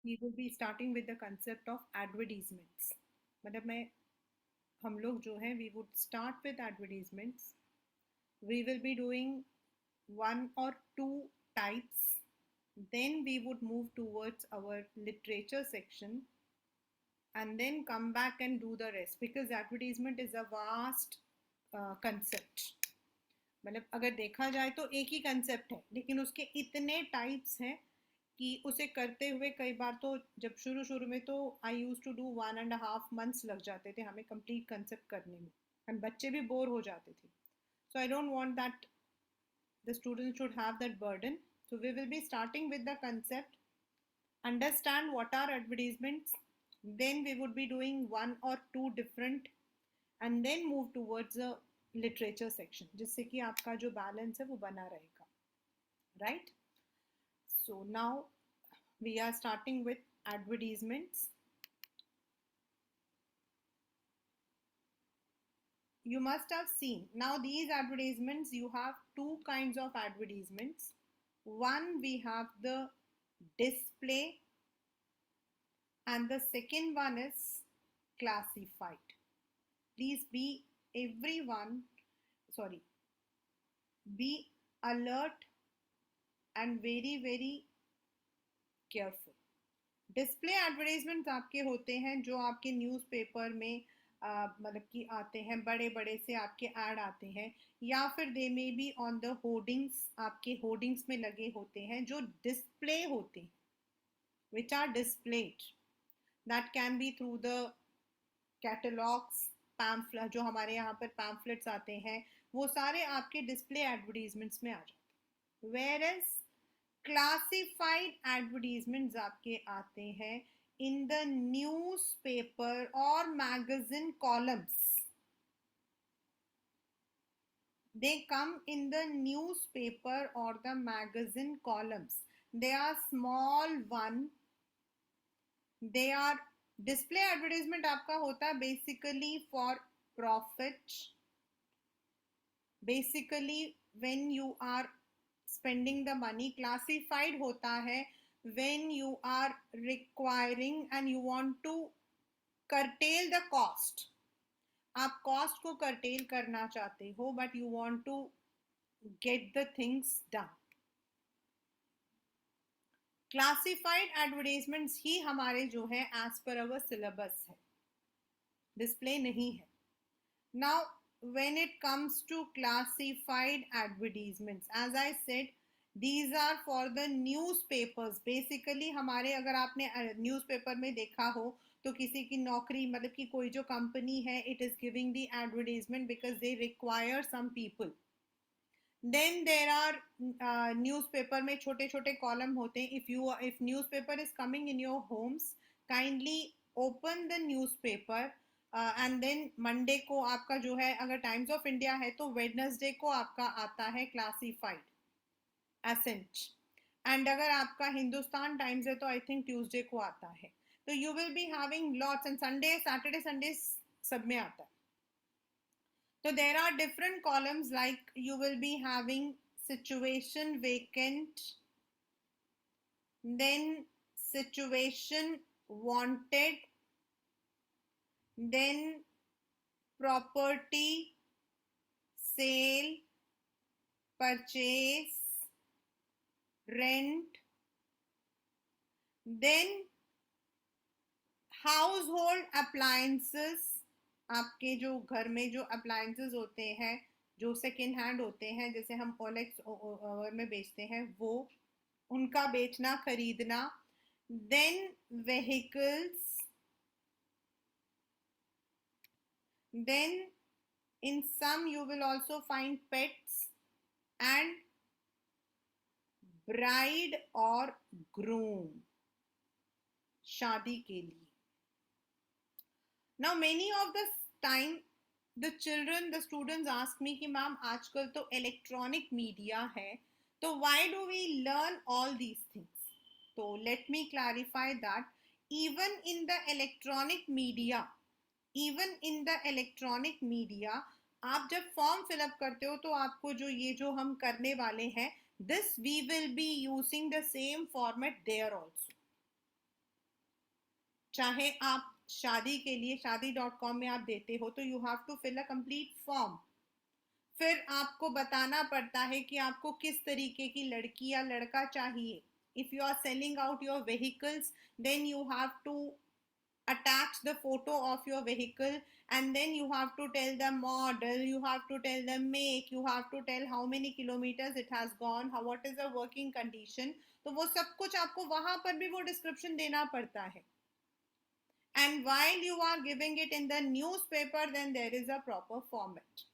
we will be starting with the concept of advertisements. मतलब मैं हम लोग जो है we would start with advertisements. We will be doing one or two types. Then we would move towards our literature section and then come back and do the rest because advertisement is a vast concept. मतलब अगर देखा जाए तो एक ही concept है लेकिन उसके इतने टाइप्स हैं कि उसे करते हुए कई बार तो जब शुरू शुरू में तो आई यूज टू डू 1.5 months लग जाते थे हमें कंप्लीट कंसेप्ट करने में एंड बच्चे भी बोर हो जाते थे so I don't want that the students should have that burden. So we will be starting with the concept, understand what are advertisements, then we would be doing one or two different and then move towards the literature section जिससे कि आपका जो balance है वो बना रहेगा, right? So now we are starting with advertisements. You must have seen now these advertisements. You have two kinds of advertisements. One, we have the display, and the second one is classified. Please be everyone, sorry, be alert and very careful. Display advertisements आपके होते हैं जो आपके newspaper में मतलब कि आते हैं, बड़े बड़े से आपके ऐड आते हैं या फिर they may be on the hoardings, आपके होर्डिंग्स में लगे होते हैं जो डिस्प्ले होते हैं, which are displayed. That can be through the catalogues, pamphlet, जो हमारे यहाँ पर पैम्फलेट्स आते हैं वो सारे आपके डिस्प्ले एडवर्टीजमेंट्स में आ जाते हैं. वेयर एज क्लासिफाइड एडवर्टीजमेंट्स आपके आते हैं इन द न्यूज़पेपर और magazine columns. They come in the newspaper or the magazine columns. They are small one. They are display advertisement आपका होता है basically for profit. Basically when you are spending the money. Classified होता है when you are requiring and you want to curtail the cost. आप cost को curtail करना चाहते हो but you want to get the things done. Classified advertisements ही हमारे जो है एज पर अवर सिलेबस है, डिस्प्ले नहीं है. Now when it comes to classified advertisements, as I said, these are for the newspapers. Basically हमारे, अगर आपने न्यूज़पेपर में देखा हो तो किसी की नौकरी, मतलब कि कोई जो कंपनी है, it is giving the advertisement because they require some people. Then there are newspaper में छोटे छोटे कॉलम होते हैं. If newspaper is coming in your homes, kindly open the newspaper and then Monday को आपका जो है, अगर टाइम्स ऑफ इंडिया है तो वेडनेसडे को आपका आता है क्लासिफाइड एसेंट, एंड अगर आपका हिंदुस्तान टाइम्स है तो आई थिंक ट्यूसडे को आता है. तो you will be having lots, and Sunday, Saturday, Sunday सब में आता है. So there are different columns, like you will be having situation vacant, then situation wanted, then property sale, purchase, rent, then household appliances. आपके जो घर में जो appliances होते हैं जो सेकेंड हैंड होते हैं, जैसे हम ओलेक्स में बेचते हैं, वो उनका बेचना, खरीदना. Then vehicles, then in some you will also find pets and bride और ग्रूम, शादी के लिए. Now many of the time the children, the students ask me कि मैम आजकल तो इलेक्ट्रॉनिक मीडिया है, तो why do we learn all these things? So let me clarify that even in the electronic media, even in the electronic media, आप जब form fill up करते हो तो आपको जो ये जो हम करने वाले हैं, this we will be using the same format there also. चाहे आप शादी के लिए shaadi.com में आप देते हो तो you have to fill a complete form. फिर आपको बताना पड़ता है कि आपको किस तरीके की लड़की या लड़का चाहिए। If you are selling out your vehicles, then you have to attach the photo of your vehicle, and then you have to tell the model, you have to tell the make, you have to tell how many kilometers it has gone, how what is the working condition। तो वो सब कुछ आपको वहां पर भी वो description देना पड़ता है। and while you are giving it in the newspaper, then there is a proper format।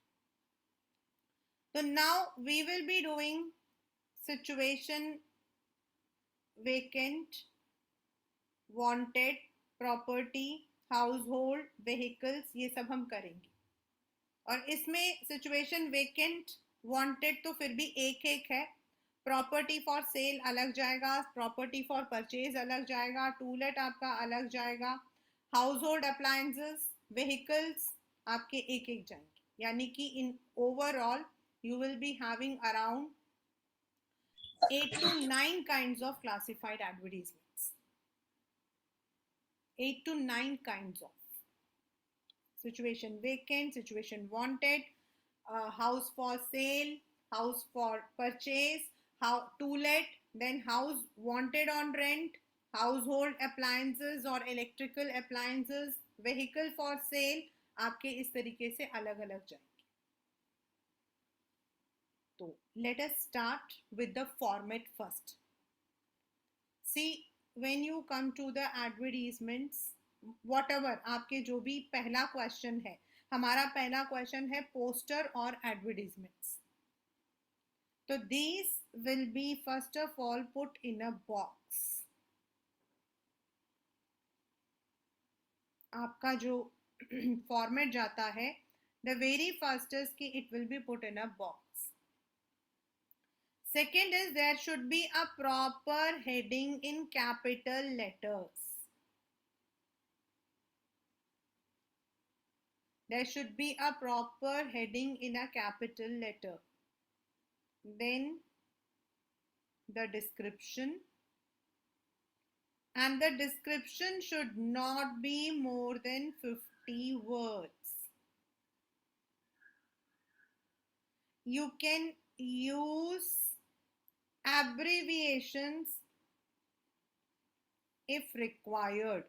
so now we will be doing situation, vacant, wanted, property, house hold, vehicles, ये सब हम करेंगे। और इसमें सिचुएशन, वेकेंट, वांटेड तो फिर भी एक एक है। प्रॉपर्टी फॉर सेल अलग जाएगा, प्रॉपर्टी फॉर परचेज अलग जाएगा, टू लेट आपका अलग जाएगा, हाउस होल्ड अप्लायंसेस, व्हीकल्स आपके एक एक जाएंगे। यानी कि in overall you will be having around 8 to 9 kinds of classified advertisements। 8 to 9 kinds of situation vacant, situation wanted, house for sale, house for purchase, how to let, then house wanted on rent, household appliances or electrical appliances, vehicle for sale, आपके इस तरीके से अलग अलग जाएंगे। तो let us start with the format first। see, when you come to the advertisements, whatever आपके जो भी पहला क्वेश्चन है, हमारा पहला क्वेश्चन है पोस्टर और एडवर्टीजमेंट्स। तो these will be first of all put in a box। आपका जो फॉर्मेट जाता है, the very first is कि it will be put in a box। second is there should be a proper heading in capital letters। there should be a proper heading in a capital letter। then the description, and the description should not be more than 50 words। you can use abbreviations if required।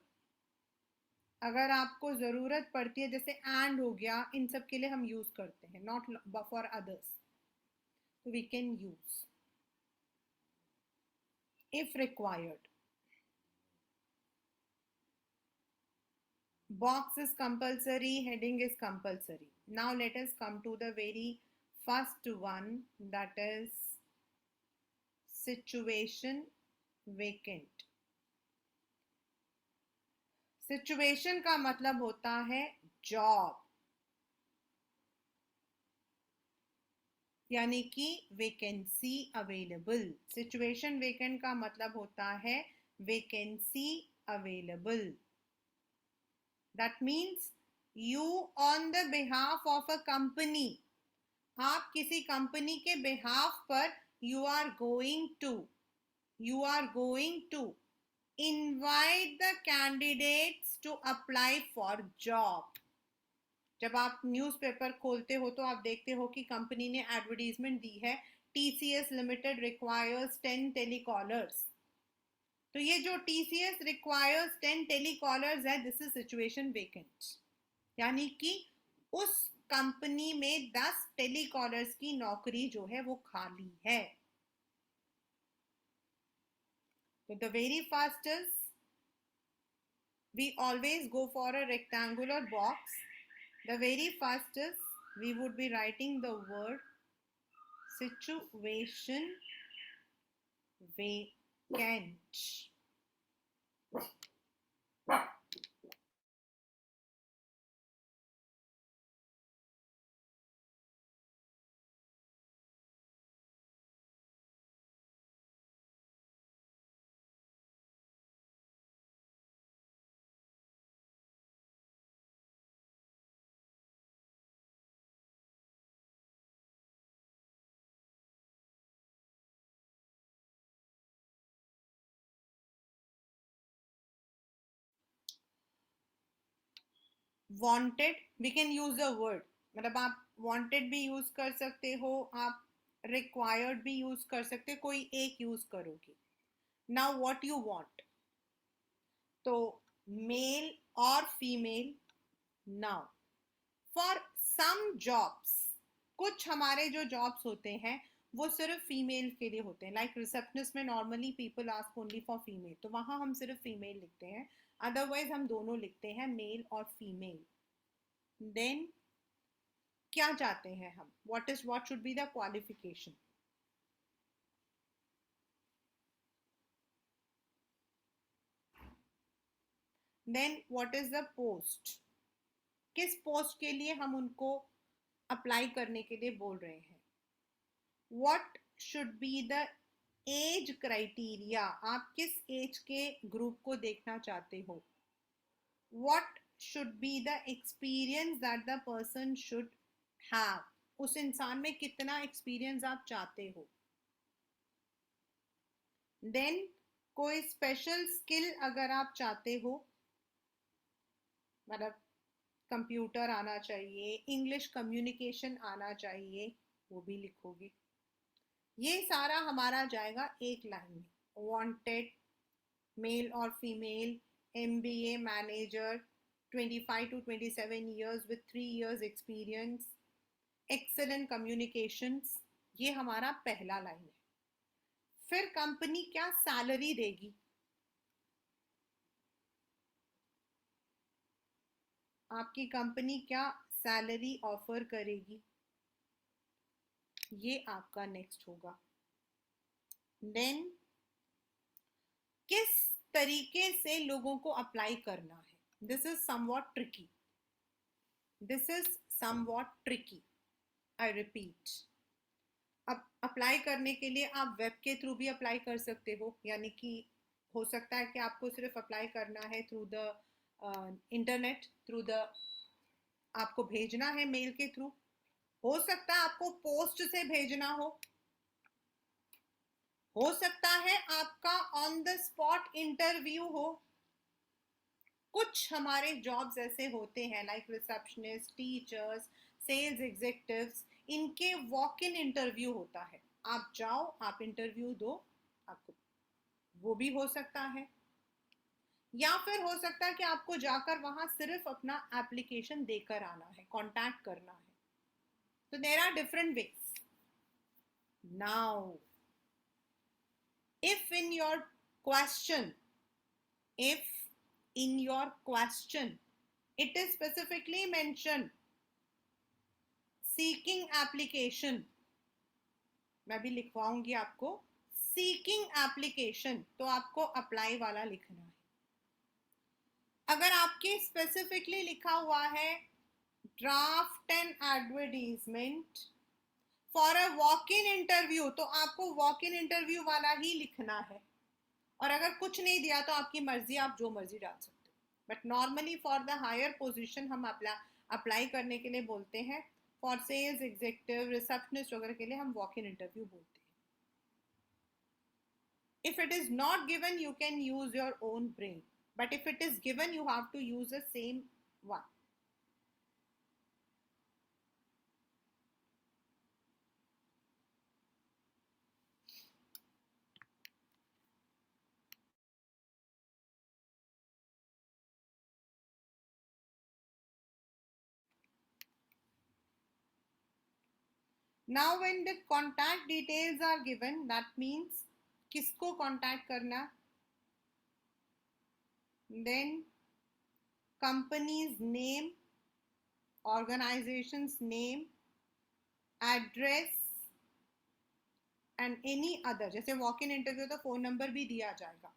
अगर आपको जरूरत पड़ती है, जैसे and हो गया, इन सब के लिए हम यूज करते हैं, नॉट फॉर अदर्स, तो we can use if required। box is compulsory, heading is compulsory। now let us come to the very first one, that is situation vacant। Situation का मतलब होता है जॉब, यानी कि वेकेंसी अवेलेबल। सिचुएशन वेकेंट का मतलब होता है vacancy available. That means you on the behalf of a company, आप किसी कंपनी के बिहाफ पर you are going to invite the candidates to apply for job। जब आप न्यूज़पेपर खोलते हो तो आप देखते हो कि कंपनी ने एडवर्टीजमेंट दी है, TCS लिमिटेड रिक्वायर्स 10 टेलीकॉलर्स। तो ये जो TCS रिक्वायर्स 10 टेलीकॉलर्स है, दिस इज सिचुएशन वेकेंट। यानी कि उस कंपनी में 10 टेलीकॉलर्स की नौकरी जो है वो खाली है। So the very first is, we always go for a rectangular box। the very first is we would be writing the word situation vacant। Wanted, we can use the word, मतलब आप wanted भी use कर सकते हो, आप required भी use कर सकते हो, कोई एक यूज करोगे. नाउ व्हाट यू वांट, तो मेल और female. Now for some jobs, कुछ हमारे जो जॉब्स होते हैं वो सिर्फ फीमेल के लिए होते हैं. लाइक रिसेप्शनिस्ट में normally people ask only for female, तो वहां हम सिर्फ फीमेल लिखते हैं. अदरवाइज हम दोनों लिखते हैं, मेल और फीमेल. देन क्या चाहते हैं हम, what should be the qualification. Then what is the post, किस पोस्ट के लिए हम उनको अप्लाई करने के लिए बोल रहे हैं. What should be the age criteria, आप किस एज के ग्रुप को देखना चाहते हो. What should be the experience that the person should have, उस इंसान में कितना एक्सपीरियंस आप चाहते हो. देन कोई स्पेशल स्किल अगर आप चाहते हो, मतलब कंप्यूटर आना चाहिए, इंग्लिश कम्युनिकेशन आना चाहिए, वो भी लिखोगे. ये सारा हमारा जाएगा एक लाइन में. वांटेड, मेल और female, MBA manager, 25 to 27 years with 3 years experience, excellent communications, ये हमारा पहला लाइन है. फिर कंपनी क्या सैलरी देगी, आपकी कंपनी क्या सैलरी ऑफर करेगी, ये आपका नेक्स्ट होगा. देन किस तरीके से लोगों को अप्लाई करना है. This is somewhat tricky, this is somewhat tricky, I repeat. अब अप्लाई करने के लिए आप वेब के थ्रू भी अप्लाई कर सकते हो, यानी कि हो सकता है कि आपको सिर्फ अप्लाई करना है through the internet, through the, आपको भेजना है मेल के थ्रू. हो सकता है आपको पोस्ट से भेजना हो सकता है आपका ऑन द स्पॉट इंटरव्यू हो. कुछ हमारे जॉब्स ऐसे होते हैं like receptionist, teachers, sales executives, इनके वॉक इन इंटरव्यू होता है. आप जाओ, आप इंटरव्यू दो, आपको वो भी हो सकता है. या फिर हो सकता है कि आपको जाकर वहां सिर्फ अपना एप्लीकेशन देकर आना है, कांटेक्ट करना है. तो there are different ways. Now if in your question, if in your question it is specifically mentioned seeking application, मैं भी लिखवाऊंगी आपको seeking application, तो आपको अप्लाई वाला लिखना है. अगर आपके स्पेसिफिकली लिखा हुआ है draft and advertisement for a walk in interview, तो आपको वॉक इन इंटरव्यू वाला ही लिखना है. और अगर कुछ नहीं दिया तो आपकी मर्जी, आप जो मर्जी डाल सकते हो. But normally for the higher position हम अप्लाई करने के लिए बोलते हैं. फॉर सेल्स एग्जीक्यूटिव, रिसेप्शनिस्ट वगैरह के लिए हम वॉक इन इंटरव्यू बोलते हैं. if it is not given you can use your own brain, but if it is given you have to use the same one. Now when the contact details are given, that means किसको contact करना, then company's name, organization's name, address and any other. जैसे walk in interview तो phone number भी दिया जाएगा.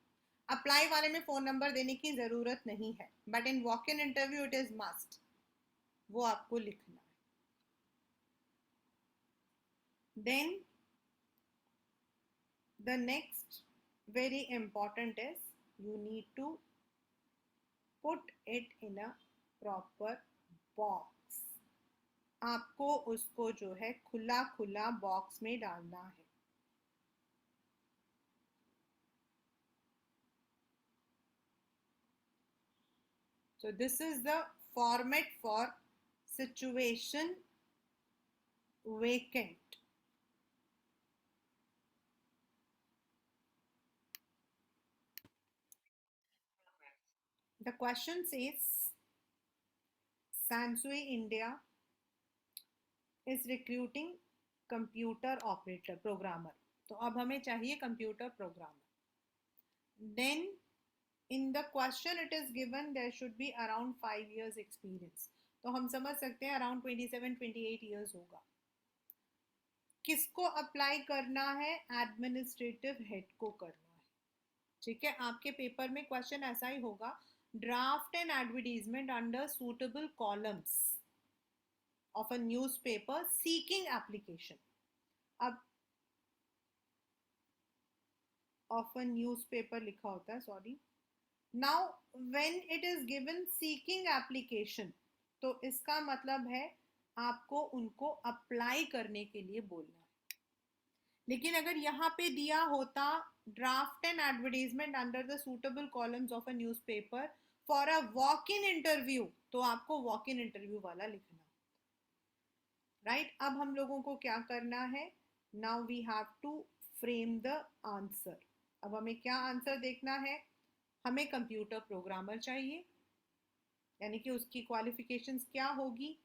Apply वाले में phone number देने की जरूरत नहीं है, but in walk in interview it is must, वो आपको लिखना है. Then the next very important is you need to put it in a proper box. आपको उसको जो है खुला खुला बॉक्स में डालना है. So this is the format for situation vacant. The question says Sansui India is recruiting computer operator programmer. तो अब हमें चाहिए computer programmer. Then in the question it is given there should be around 5 years experience. तो हम समझ सकते हैं around 27-28 years होगा. किसको अप्लाई करना है? एडमिनिस्ट्रेटिव हेड को करना है. ठीक है, आपके पेपर में क्वेश्चन ऐसा ही होगा, draft an advertisement under suitable columns of a newspaper seeking application. अब ऑफ अ न्यूज़पेपर लिखा होता है, sorry. Now when it is given seeking application, तो इसका मतलब है आपको उनको अप्लाई करने के लिए बोलना है. लेकिन अगर यहाँ पे दिया होता draft an advertisement under the suitable columns of a newspaper for a walk in interview, तो आपको वॉक इन इंटरव्यू वाला लिखना. राइट, अब हम लोगों को क्या करना है? Now we have to frame the answer. अब हमें क्या आंसर देखना है? हमें कंप्यूटर प्रोग्रामर चाहिए, यानी कि उसकी क्वालिफिकेशंस क्या होगी?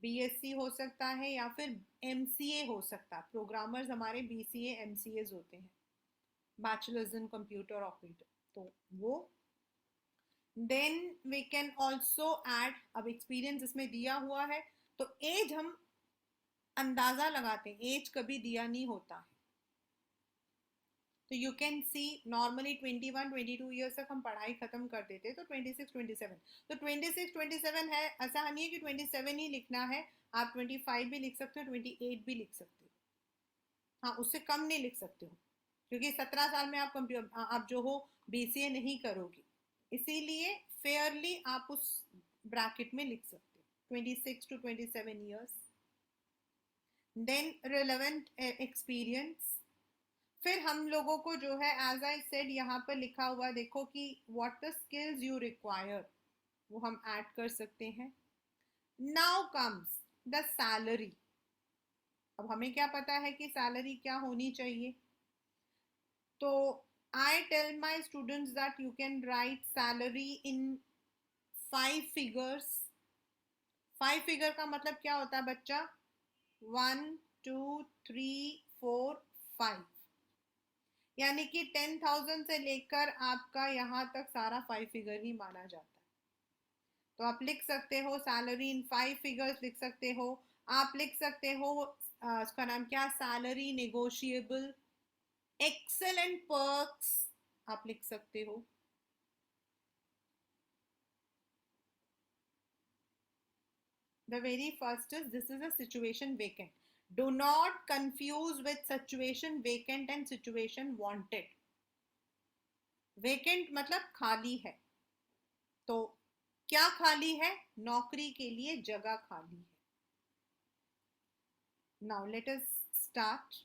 बीएससी हो सकता है या फिर एमसीए हो सकता है. प्रोग्रामर्स हमारे बीसीए एमसीएज होते हैं, बैचलर्स इन कंप्यूटर ऑपरेटर. तो वो then we can also add, अब एक्सपीरियंस इसमें दिया हुआ है तो एज हम अंदाजा लगाते हैं, एज कभी दिया नहीं होता है. तो you can see normally 21-22 years तक हम पढ़ाई खत्म कर देते, तो 26-27. तो 26-27 है, ऐसा नहीं है कि 27 ही लिखना है, आप 25 भी लिख सकते हो, 28 भी लिख सकते हो. हाँ, उससे कम नहीं लिख सकते हो, क्योंकि 17 साल में आप जो हो बीसीए नहीं करोगे, इसीलिए फेयरली आप उस ब्रैकेट में लिख सकते हो, 26-27 ईयर्स. Then relevant experience. फिर हम लोगों को जो है, एज आई सेड, यहाँ पर लिखा हुआ देखो कि what the skills you require, वो हम ऐड कर सकते हैं. Now comes the salary. अब हमें क्या पता है कि सैलरी क्या होनी चाहिए? तो I tell my students that you can write salary in 5 figures. 5 figure का मतलब क्या होता है बच्चा? 1, 2, 3, 4, 5. यानी कि 10,000 से लेकर आपका यहाँ तक सारा 5 फिगर ही माना जाता है. तो आप लिख सकते हो सैलरी इन 5 फिगर्स लिख सकते हो. आप लिख सकते हो उसका नाम क्या? सैलरी नेगोशिएबल, एक्सेलेंट पर्क्स आप लिख सकते हो. The very first is, this is a situation vacant. Do not confuse with situation vacant and situation wanted. Vacant मतलब खाली है, तो क्या खाली है? नौकरी के लिए जगह खाली है. Now let us start.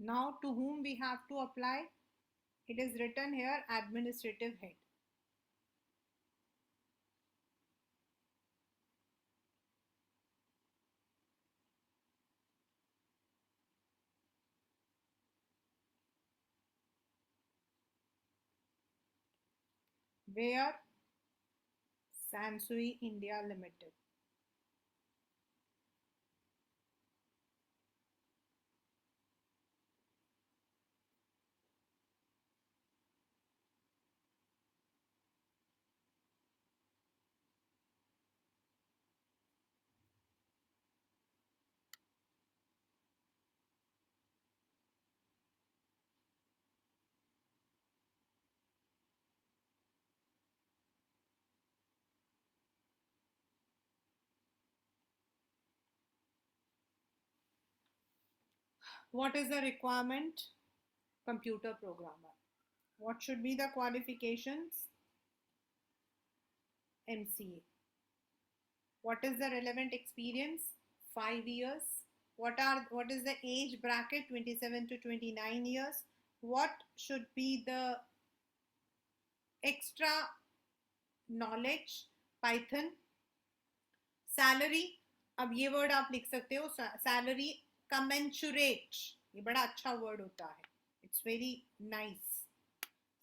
Now to whom we have to apply? It is written here administrative head. Where? Sansui India Limited. What is the requirement? Computer programmer. What should be the qualifications? MCA. What is the relevant experience? 5 years. What is the age bracket? 27 to 29 years. What should be the extra knowledge? Python. Salary, अब ये word आप लिख सकते हो, salary कमेंचुरेट, ये बड़ा अच्छा word होता है, it's very nice.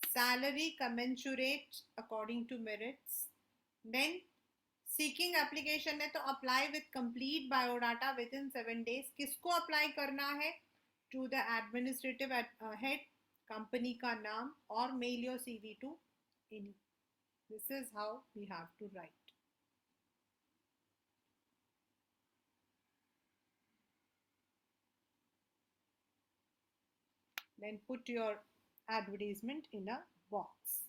Salary commensurate according to merits. Then seeking application है तो apply with complete biodata within 7 days. किसको अप्लाई करना है? To the administrative head, company का नाम, और mail your CV to any. This is how we have to write. Then put your advertisement in a box.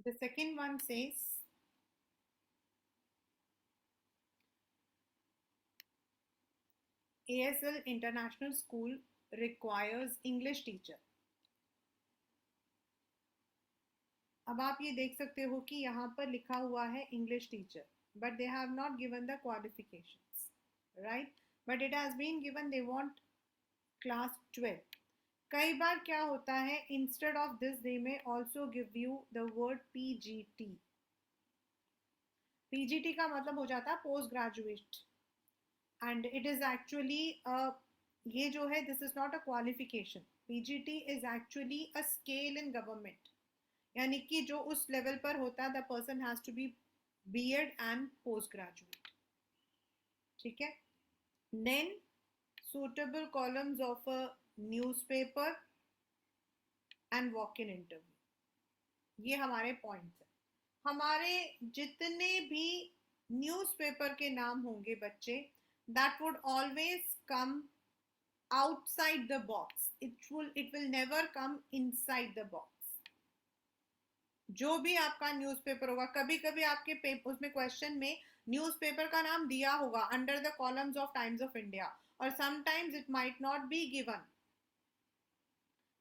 The second one says, ASL International School requires English teacher. अब आप ये देख सकते हो कि यहाँ पर लिखा हुआ है English teacher, but they have not given the qualifications, right? But it has been given they want class 12. कई बार क्या होता है, instead of this they may also give you the word PGT. PGT का मतलब हो जाता है post graduate, and it is actually ये जो है this is not a qualification. PGT is actually a scale in government, यानी कि जो उस लेवल पर होता है the person has to be BEd and post graduate. ठीक है. Then suitable columns of a newspaper and walk-in interview. ये हमारे पॉइंट्स हैं. हमारे जितने भी न्यूज़पेपर के नाम होंगे बच्चे, that would always come outside the box. It will never come inside the box. जो भी आपका न्यूज़पेपर होगा, कभी कभी आपके उसमें क्वेश्चन में न्यूज़पेपर का नाम दिया होगा under the columns of Times of India, और sometimes it might not be given.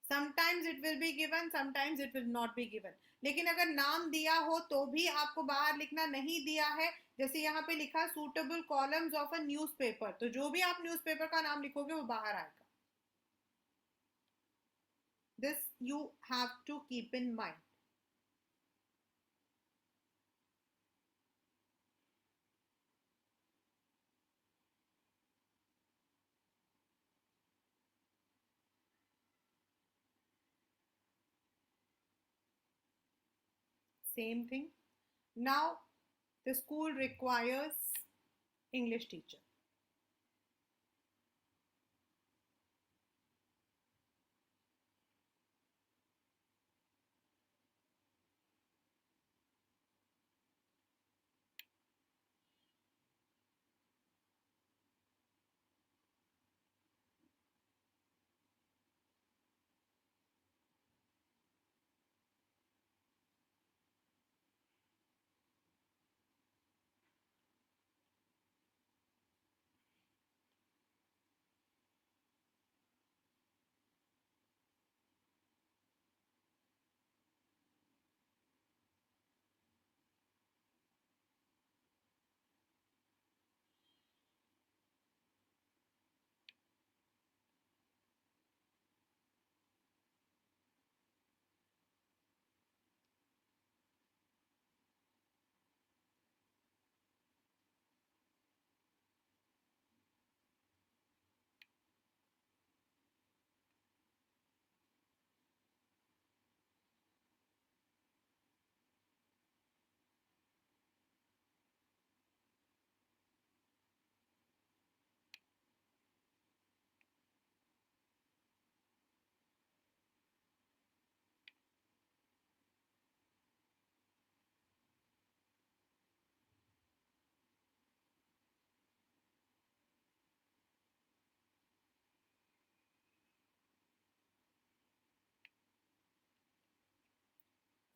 Sometimes it will be given, sometimes it will not be given. लेकिन अगर नाम दिया हो तो भी आपको बाहर लिखना, नहीं दिया है जैसे यहाँ पे लिखा suitable columns of a newspaper, तो जो भी आप न्यूज़पेपर का नाम लिखोगे वो बाहर आएगा. This you have to keep in mind. Same thing. Now the school requires English teacher.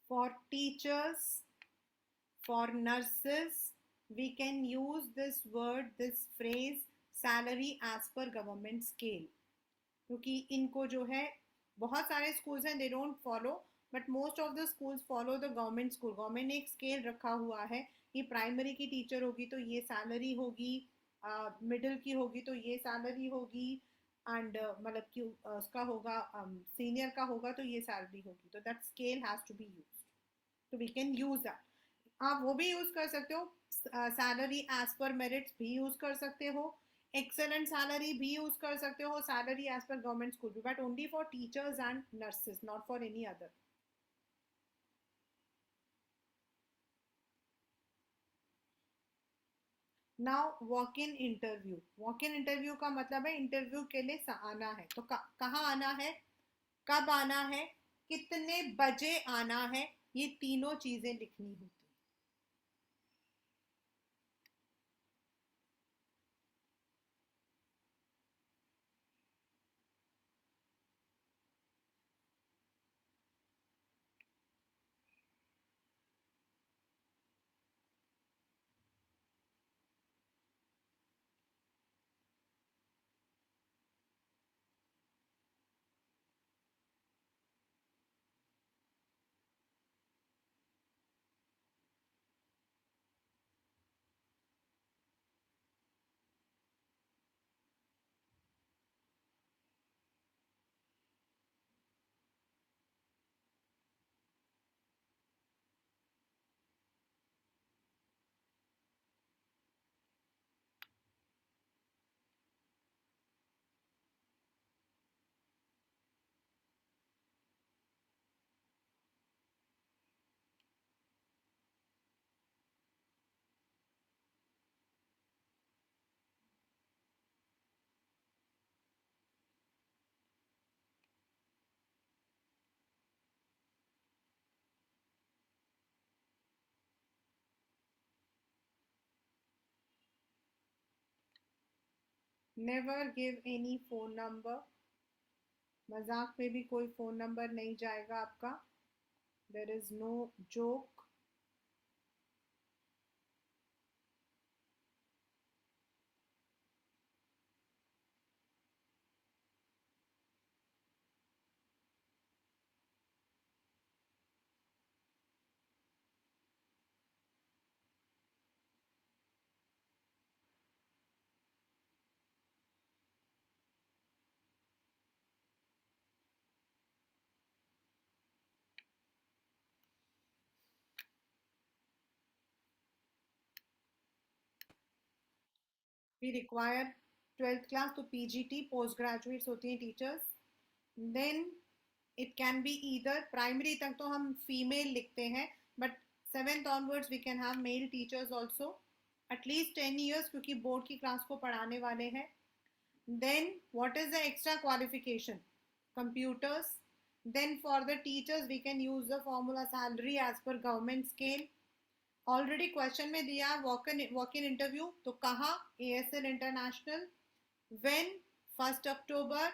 For teachers, for nurses, we can use this word, this phrase, salary as per government scale. क्योंकि इनको जो है, बहुत सारे schools हैं, they don't follow, but most of the schools follow the government school. Government ने एक scale रखा हुआ है कि प्राइमरी की टीचर होगी तो ये सैलरी होगी, मिडिल की होगी तो ये सैलरी होगी, एंड मतलब कि उसका होगा, सीनियर का होगा तो ये सैलरी होगी. तो that scale has to be use. तो वी कैन यूज दैट. आप वो भी यूज कर सकते हो, सैलरी एज पर मेरिट्स भी यूज कर सकते हो, एक्सेलेंट सैलरी भी यूज कर सकते हो, salary as per government school भी, but only for teachers and nurses, not for any other. Now walk in interview. Walk in interview का मतलब है इंटरव्यू के लिए आना है. तो कहाँ आना है, कब आना है, कितने बजे आना है, ये तीनों चीजें लिखनी होती. Never give any phone number. मजाक में भी कोई फ़ोन नंबर नहीं जाएगा आपका. There is no joke. We require 12th class. तो पीजीटी पोस्ट ग्रेजुएट्स होती हैं teachers. Then it can be either primary तक तो हम फीमेल लिखते हैं, but 7th onwards we can have male teachers also, at least 10 years क्योंकि board की क्लास को पढ़ाने वाले हैं. Then what is the extra qualification? Computers. Then for the teachers we can use the formula salary as per government scale. Already question में दिया walk in interview, तो कहा ASL international. When 1 October,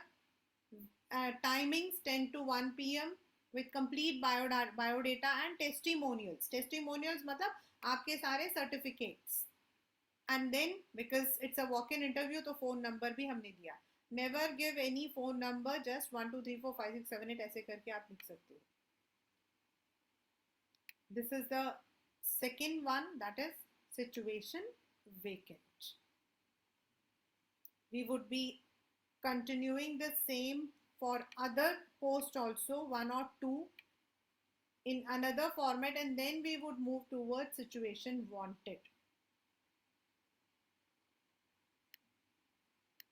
timings 10 to 1 PM with complete biodata and testimonials. Testimonials मतलब आपके सारे certificates. And then because it's a walk in interview तो phone number भी हमने दिया. Never give any phone number, just 1 2 3 4 5 6 7 8 ऐसे करके आप लिख सकते हो. This is the second one, that is situation vacant. We would be continuing the same for other post also, one or two in another format, and then we would move towards situation wanted.